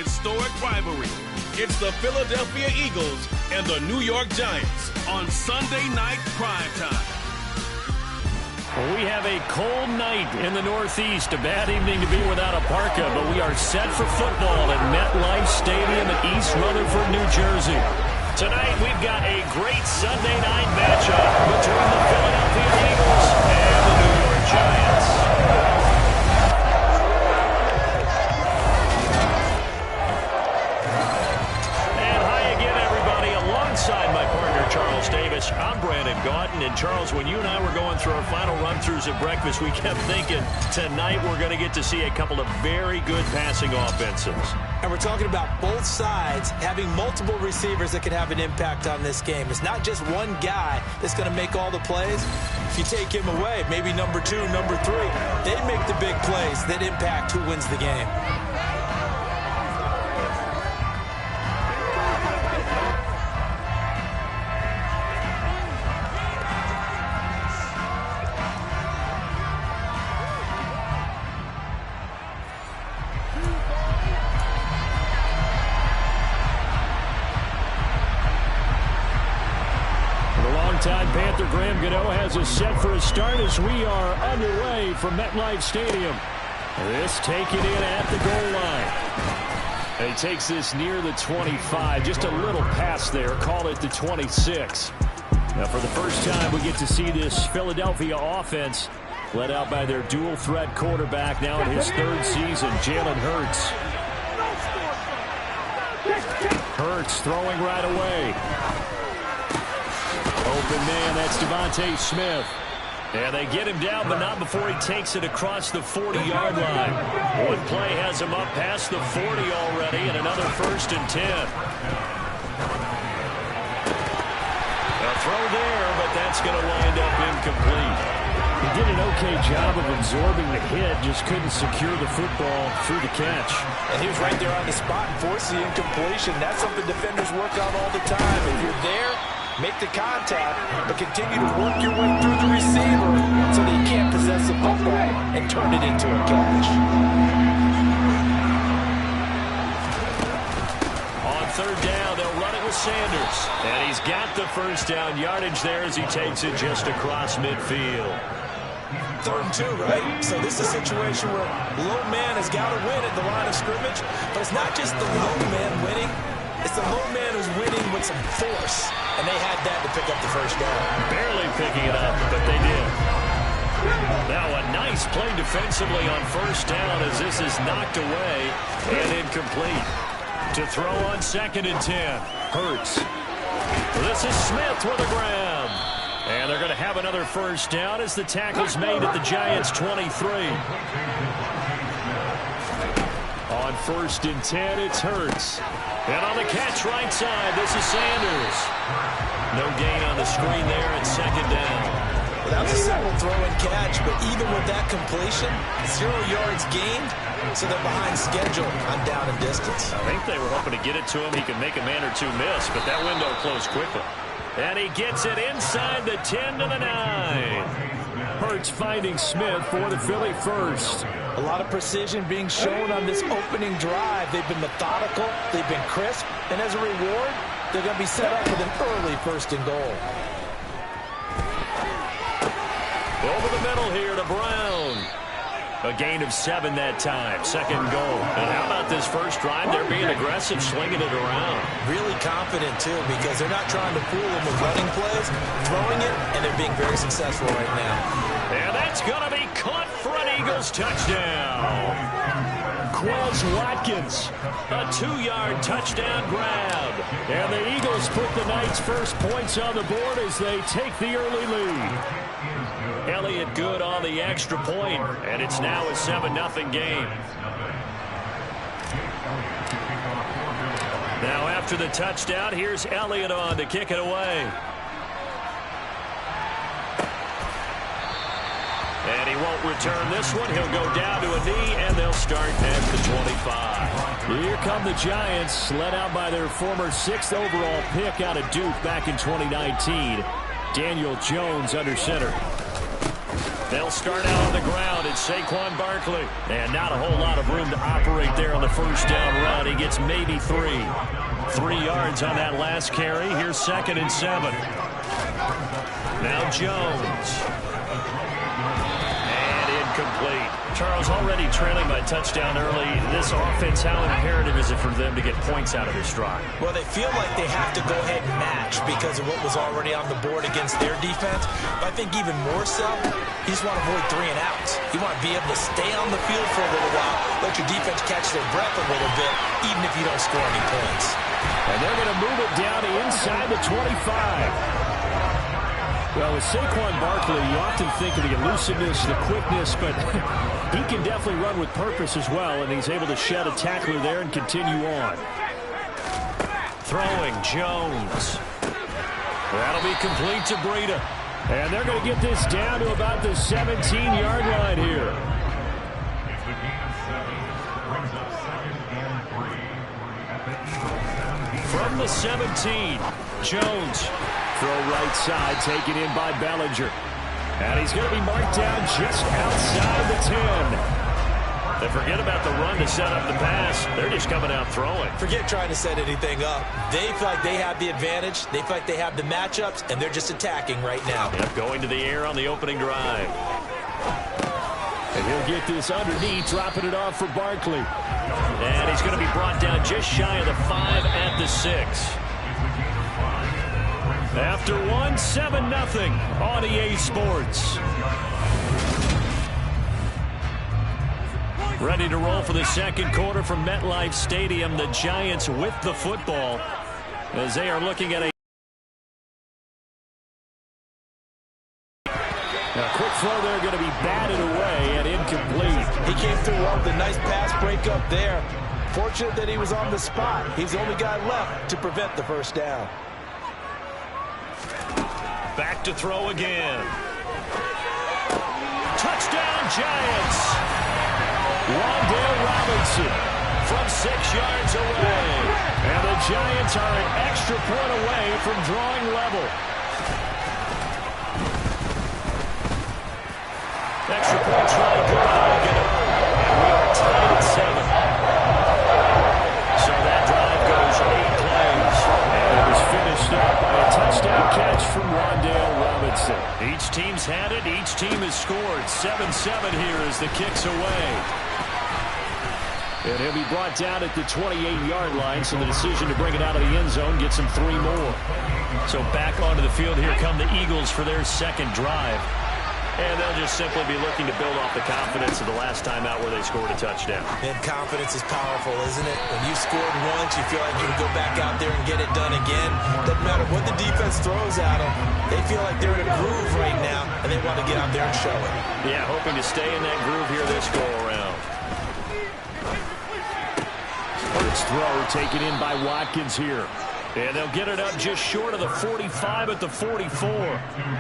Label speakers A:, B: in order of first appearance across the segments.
A: historic rivalry. It's the Philadelphia Eagles and the New York Giants on Sunday night primetime.
B: Well, we have a cold night in the Northeast. A bad evening to be without a parka, but we are set for football at MetLife Stadium in East Rutherford, New Jersey. Tonight, we've got a great Sunday night matchup between the Philadelphia Eagles and the New York Giants. And hi again, everybody. Alongside my partner, Charles Davis, I'm Brandon Gaudin. And Charles, when you and I were going through our final run-throughs at breakfast, we kept thinking tonight we're going to get to see a couple of very good passing offenses.
C: And we're talking about both sides having multiple receivers that can have an impact on this game. It's not just one guy that's going to make all the plays. If you take him away, maybe number 2, number 3, they make the big plays that impact who wins the game.
B: Panther Graham Gano has us set for a start as we are underway from MetLife Stadium. This taken in at the goal line. And he takes this near the 25. Just a little pass there. Call it the 26. Now for the first time we get to see this Philadelphia offense led out by their dual threat quarterback now in his 3rd season, Jalen Hurts. Hurts throwing right away. Open man, that's Devontae Smith. And they get him down, but not before he takes it across the 40-yard line. One play has him up past the 40 already, and another 1st and 10. A throw there, but that's going to wind up incomplete.
D: He did an okay job of absorbing the hit, just couldn't secure the football through the catch.
C: And he was right there on the spot and forced the incompletion. That's something defenders work on all the time. If you're there, make the contact, but continue to work your way through the receiver so that you can't possess the football and turn it into a catch.
B: On 3rd down, they'll run it with Sanders. And he's got the 1st down yardage there as he takes it just across midfield.
C: 3rd and 2, right? So this is a situation where low man has got to win at the line of scrimmage, but it's not just the low man winning. It's the low man who's winning with some force. And they had that to pick up the 1st down.
B: Barely picking it up, but they did. Now a nice play defensively on 1st down as this is knocked away and incomplete. To throw on 2nd and 10. Hurts. This is Smith with a grab. And they're going to have another 1st down as the tackle's made at the Giants' 23. On 1st and 10, it's Hurts. And on the catch right side, this is Sanders. No gain on the screen there at 2nd down.
C: Well, that was a simple throw and catch, but even with that completion, 0 yards gained, so they're behind schedule on down and distance.
B: I think they were hoping to get it to him. He could make a man or 2 miss, but that window closed quickly. And he gets it inside the 10 to the 9.
D: Hurts finding Smith for the Philly 1st.
C: A lot of precision being shown on this opening drive. They've been methodical, they've been crisp, and as a reward, they're going to be set up with an early 1st and goal.
B: Over the middle here to Brown. A gain of 7 that time. 2nd goal. And how about this first drive? They're being aggressive, slinging it around.
C: Really confident, too, because they're not trying to fool them with running plays, throwing it, and they're being very successful right now.
B: And that's going to be caught for an Eagles touchdown.
D: Quez Watkins.
B: A 2-yard touchdown grab.
D: And the Eagles put the night's first points on the board as they take the early lead.
B: Elliott good on the extra point, and it's now a 7-0 game. Now after the touchdown, here's Elliott on to kick it away. And he won't return this one. He'll go down to a knee, and they'll start at the 25.
D: Here come the Giants, led out by their former 6th overall pick out of Duke back in 2019. Daniel Jones under center.
B: They'll start out on the ground. It's Saquon Barkley. And not a whole lot of room to operate there on the first down run. He gets maybe 3. 3 yards on that last carry. Here's 2nd and 7. Now Jones. And incomplete. Charles, already trailing by touchdown early. This offense, how imperative is it for them to get points out of this drive?
C: Well, they feel like they have to go ahead and match because of what was already on the board against their defense. But I think even more so, you just want to avoid 3 and outs. You want to be able to stay on the field for a little while, let your defense catch their breath a little bit, even if you don't score any points.
B: And they're going to move it down to inside the 25.
D: Well, with Saquon Barkley, you often think of the elusiveness, the quickness, but he can definitely run with purpose as well, and he's able to shed a tackler there and continue on.
B: Throwing, Jones. That'll be complete to Breida.
D: And they're going to get this down to about the 17-yard line here.
B: From the 17, Jones.
D: Throw right side, taken in by Bellinger. And he's going to be marked down just outside the 10.
B: They forget about the run to set up the pass. They're just coming out throwing.
C: Forget trying to set anything up. They feel like they have the advantage. They feel like they have the matchups, and they're just attacking right now.
B: Yep, going to the air on the opening drive.
D: And he'll get this underneath, dropping it off for Barkley.
B: And he's going to be brought down just shy of the 5 at the 6. After 7-0 on EA Sports. Ready to roll for the second quarter from MetLife Stadium. The Giants with the football as they are looking at a
D: quick throw there, going to be batted away and incomplete.
C: He came through well with a nice pass breakup there. Fortunate that he was on the spot. He's the only guy left to prevent the first down.
B: Back to throw again. Touchdown, Giants.
D: Wan'Dale Robinson
B: from 6 yards away.
D: And the Giants are an extra point away from drawing level.
B: Extra point try good by Gano. And we are tied at 7. So that drive goes 8 plays.
D: And it was finished up by a touchdown catch from Wan'Dale Robinson.
B: Each team's had it. Each team has scored. 7-7 here as the kick's away.
D: And he'll be brought down at the 28-yard line, so the decision to bring it out of the end zone gets him 3 more.
B: So back onto the field, here come the Eagles for their second drive. And they'll just simply be looking to build off the confidence of the last time out where they scored a touchdown.
C: And confidence is powerful, isn't it? When you scored once, you feel like you can go back out there and get it done again. Doesn't matter what the defense throws at them. They feel like they're in a groove right now, and they want to get out there and show it.
B: Yeah, hoping to stay in that groove here this go-around.
D: First throw taken in by Watkins here.
B: And they'll get it up just short of the 45 at the 44.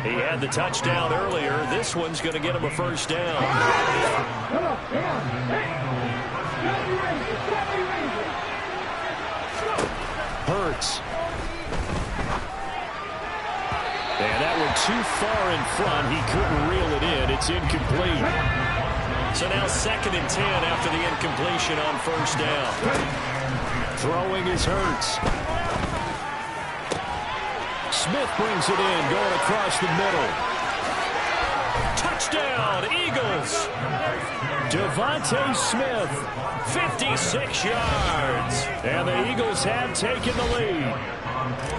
B: He had the touchdown earlier. This one's going to get him a first down.
D: Hurts. And that one too far in front. He couldn't reel it in. It's incomplete.
B: So now 2nd and 10 after the incompletion on first down.
D: Throwing is Hurts. Smith brings it in, going across the middle.
B: Touchdown, Eagles.
D: Devontae Smith,
B: 56 yards.
D: And the Eagles have taken the lead.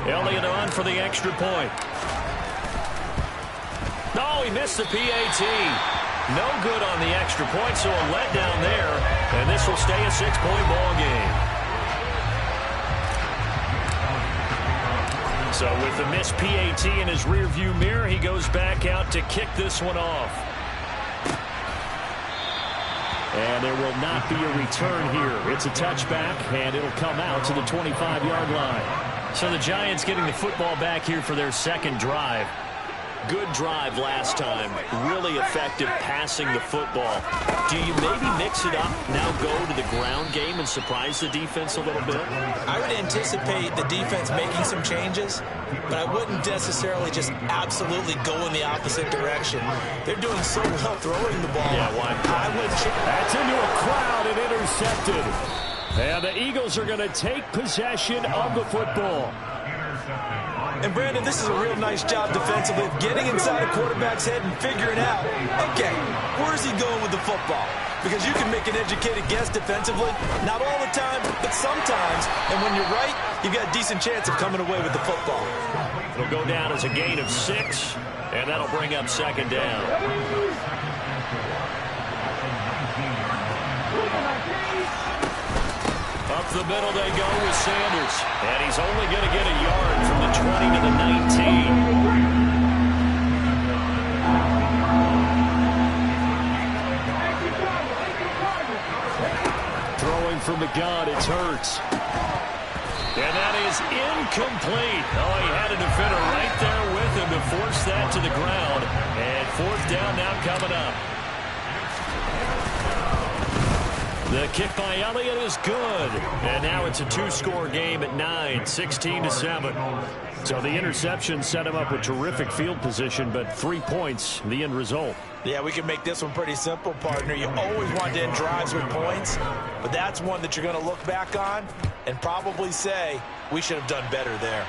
B: Elliott on for the extra point. No, he missed the PAT. No good on the extra point, so a letdown there. And this will stay a 6-point ball game. So with the missed PAT in his rearview mirror, he goes back out to kick this one off.
D: And there will not be a return here. It's a touchback, and it'll come out to the 25-yard line.
B: So the Giants getting the football back here for their second drive. Good drive last time. Really effective passing the football. Do you maybe mix it up, now go to the ground game and surprise the defense a little bit?
C: I would anticipate the defense making some changes, but I wouldn't necessarily just absolutely go in the opposite direction. They're doing so well throwing the ball.
B: Yeah, why?
C: I wouldn't.
D: That's into a crowd and intercepted. And the Eagles are going to take possession of the football.
C: And, Brandon, this is a real nice job defensively of getting inside a quarterback's head and figuring out, okay, where's he going with the football? Because you can make an educated guess defensively, not all the time, but sometimes. And when you're right, you've got a decent chance of coming away with the football.
B: It'll go down as a gain of 6, and that'll bring up second down. Up the middle they go with Sanders. And he's only going to get a yard from the 20 to the 19.
D: Throwing from the gun, it's Hurts.
B: And that is incomplete. Oh, he had a defender right there with him to force that to the ground. And fourth down now coming up. The kick by Elliott is good. And now it's a two-score game at 9, 16-7.
D: So the interception set him up with terrific field position, but 3 points, the end result.
C: Yeah, we can make this one pretty simple, partner. You always want to end drives with points, but that's one that you're going to look back on and probably say, we should have done better there.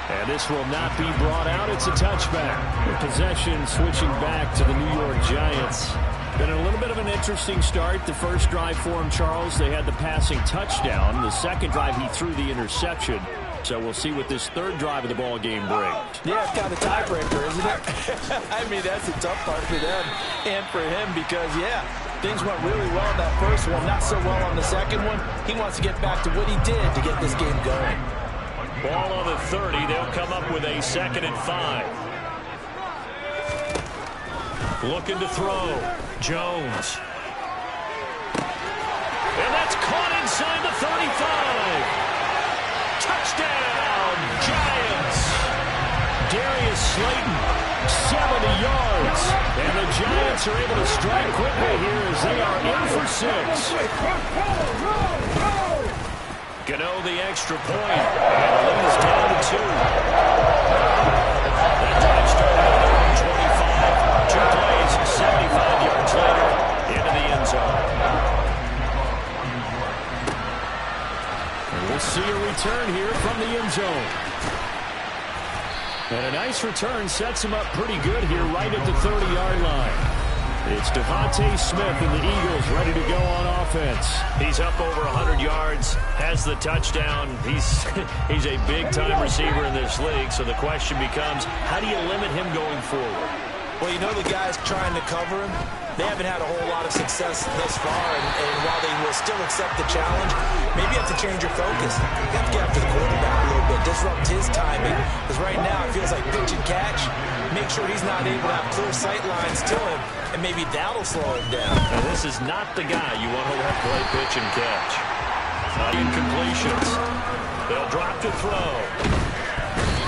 D: And this will not be brought out. It's a touchback. Possession switching back to the New York Giants. Been a little bit of an interesting start. The first drive for him, Charles, they had the passing touchdown. The second drive, he threw the interception. So we'll see what this third drive of the ball game brings.
C: Yeah, it's kind of a tiebreaker, isn't it? I mean, that's a tough part for them and for him because, yeah, things went really well in that first one, not so well on the second one. He wants to get back to what he did to get this game going.
B: Ball on the 30. They'll come up with a 2nd and 5. Looking to throw. Jones. And that's caught inside the 35. Touchdown, Giants. Darius Slayton, 70 yards. And the Giants are able to strike quickly here as they are in for 6. Gano the extra point. And the lead is down to 2. That drive started at 25. 2 plays, 75 yards later, into the end zone.
D: And we'll see a return here from the end zone. And a nice return sets him up pretty good here right at the 30-yard line. It's Devontae Smith and the Eagles ready to go on offense.
B: He's up over 100 yards, has the touchdown. He's a big-time receiver in this league, so the question becomes, how do you limit him going forward?
C: Well, you know the guys trying to cover him, they haven't had a whole lot of success thus far, and while they will still accept the challenge, maybe you have to change your focus. You have to get after the quarterback a little bit, disrupt his timing, because right now it feels like pitch and catch. Make sure he's not able to have clear sight lines to him, and maybe that'll slow him down.
B: Now, this is not the guy you want to let play pitch and catch. Incompletions. They'll drop to throw.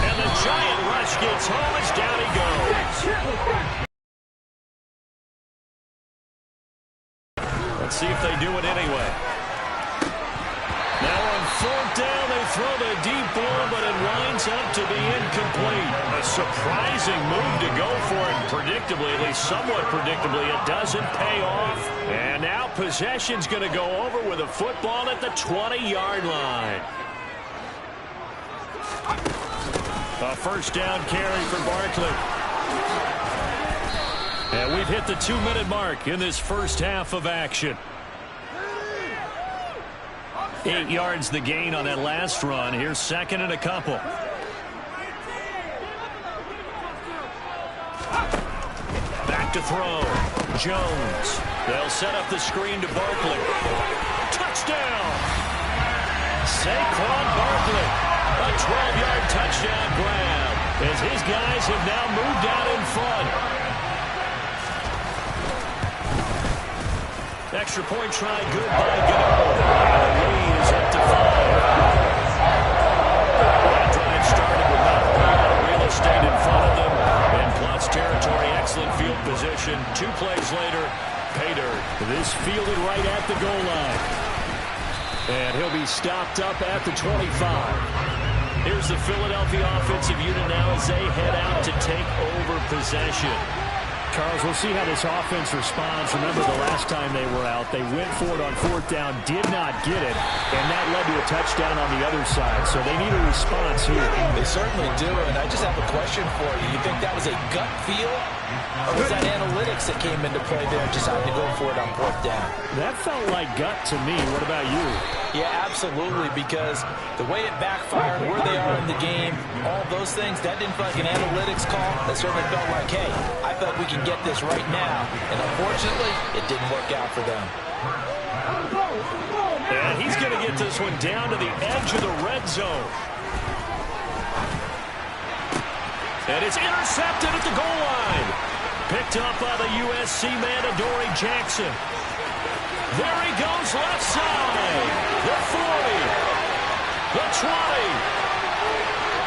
B: And the giant rush gets home as down he goes. Let's see if they do it anyway. Now on 4th down, they throw the deep ball, but it winds up to be incomplete. A surprising move to go for it. Predictably, at least somewhat predictably, it doesn't pay off. And now possession's going to go over with a football at the 20-yard line. A first down carry for Barkley. And we've hit the 2-minute mark in this first half of action. 8 yards the gain on that last run. Here's 2nd and a couple. Back to throw. Jones. They'll set up the screen to Barkley. Touchdown! Saquon Barkley. A 12-yard touchdown grab as his guys have now moved out in front. Extra point try good by Gano. And the lead is up to 5. That drive started with not a lot of real
D: possession. 2 plays later, pay dirt.
B: This fielded right at the goal line. And he'll be stopped up at the 25.
D: Here's the Philadelphia offensive unit now as they head out to take over possession.
B: Charles, we'll see how this offense responds. Remember the last time they were out, they went for it on 4th down, did not get it, and that led to a touchdown on the other side. So they need a response here.
C: They certainly do, and I just have a question for you. You think that was a gut feel, or was that analytics that came into play there and decided to go for it on 4th down?
B: That felt like gut to me. What about you?
C: Yeah, absolutely, because the way it backfired, where they are in the game, all those things, that didn't feel like an analytics call. That certainly felt like, hey, I feel like we can get this right now. And unfortunately, it didn't work out for them.
B: And he's going to get this one down to the edge of the red zone. And it's intercepted at the goal line. Picked up by the USC man, Adoree Jackson. There he goes, left side. The 40. The 20.